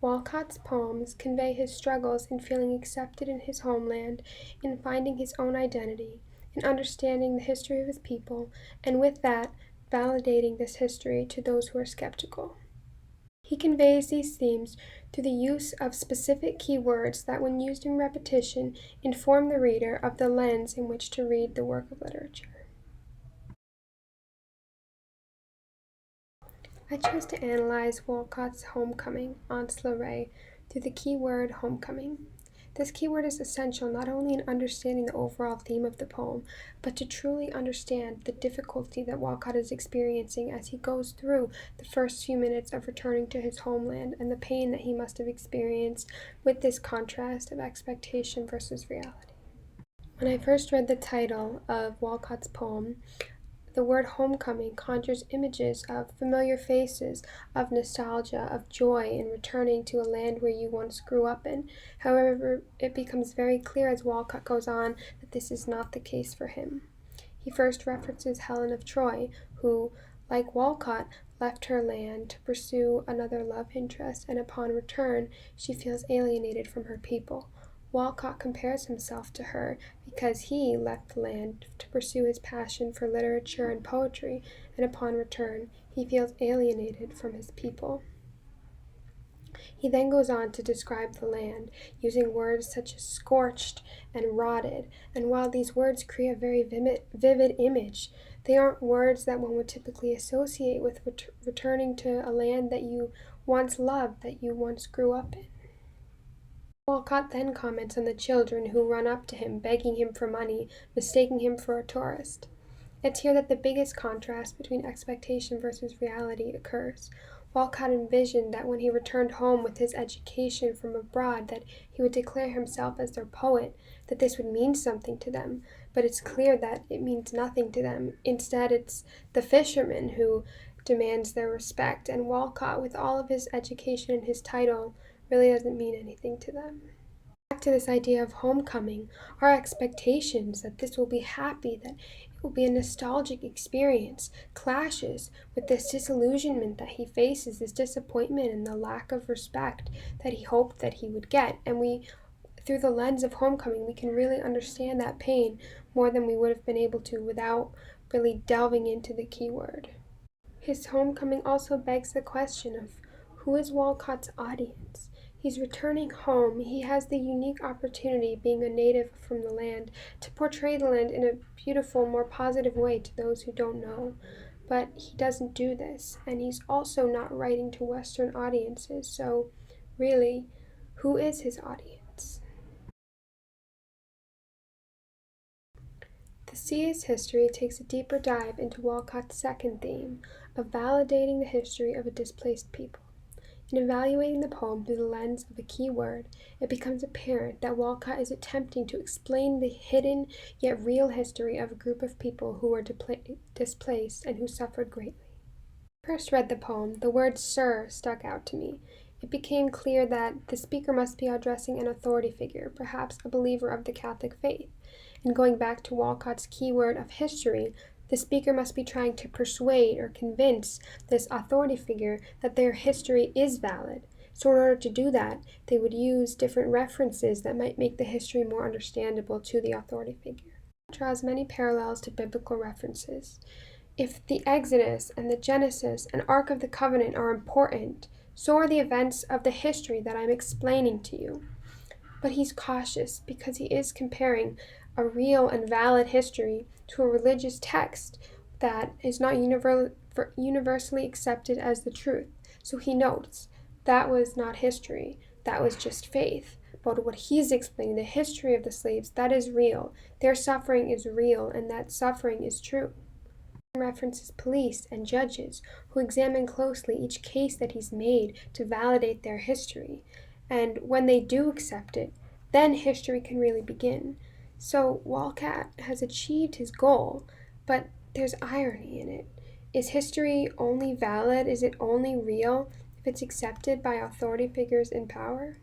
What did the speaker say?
Walcott's poems convey his struggles in feeling accepted in his homeland, in finding his own identity, in understanding the history of his people, and with that, validating this history to those who are skeptical. He conveys these themes through the use of specific key words that, when used in repetition, inform the reader of the lens in which to read the work of literature. I chose to analyze Walcott's Homecoming, Aunts Lorraine, through the keyword homecoming. This keyword is essential not only in understanding the overall theme of the poem, but to truly understand the difficulty that Walcott is experiencing as he goes through the first few minutes of returning to his homeland and the pain that he must have experienced with this contrast of expectation versus reality. When I first read the title of Walcott's poem, the word homecoming conjures images of familiar faces, of nostalgia, of joy in returning to a land where you once grew up in. However, it becomes very clear as Walcott goes on that this is not the case for him. He first references Helen of Troy, who, like Walcott, left her land to pursue another love interest, and upon return, she feels alienated from her people. Walcott compares himself to her because he left the land to pursue his passion for literature and poetry, and upon return, he feels alienated from his people. He then goes on to describe the land, using words such as scorched and rotted, and while these words create a very vivid image, they aren't words that one would typically associate with returning to a land that you once loved, that you once grew up in. Walcott then comments on the children who run up to him, begging him for money, mistaking him for a tourist. It's here that the biggest contrast between expectation versus reality occurs. Walcott envisioned that when he returned home with his education from abroad, that he would declare himself as their poet, that this would mean something to them, but it's clear that it means nothing to them. Instead, it's the fisherman who demands their respect, and Walcott, with all of his education and his title, really doesn't mean anything to them. Back to this idea of homecoming, our expectations that this will be happy, that it will be a nostalgic experience, clashes with this disillusionment that he faces, this disappointment and the lack of respect that he hoped that he would get. And through the lens of homecoming, we can really understand that pain more than we would have been able to without really delving into the keyword. His homecoming also begs the question of who is Walcott's audience? He's returning home. He has the unique opportunity, being a native from the land, to portray the land in a beautiful, more positive way to those who don't know. But he doesn't do this, and he's also not writing to Western audiences, so really, who is his audience? The Sea is History takes a deeper dive into Walcott's second theme of validating the history of a displaced people. In evaluating the poem through the lens of a key word, it becomes apparent that Walcott is attempting to explain the hidden yet real history of a group of people who were displaced and who suffered greatly. When I first read the poem, the word "sir" stuck out to me. It became clear that the speaker must be addressing an authority figure, perhaps a believer of the Catholic faith. And going back to Walcott's keyword of history, the speaker must be trying to persuade or convince this authority figure that their history is valid. So in order to do that, they would use different references that might make the history more understandable to the authority figure. It draws many parallels to biblical references. If the Exodus and the Genesis and Ark of the Covenant are important, so are the events of the history that I'm explaining to you. But he's cautious because he is comparing a real and valid history to a religious text that is not universally accepted as the truth. So he notes, that was not history, that was just faith. But what he's explaining, the history of the slaves, that is real. Their suffering is real, and that suffering is true. He references police and judges who examine closely each case that he's made to validate their history. And when they do accept it, then history can really begin. So Walcott has achieved his goal, but there's irony in it. Is history only valid? Is it only real if it's accepted by authority figures in power?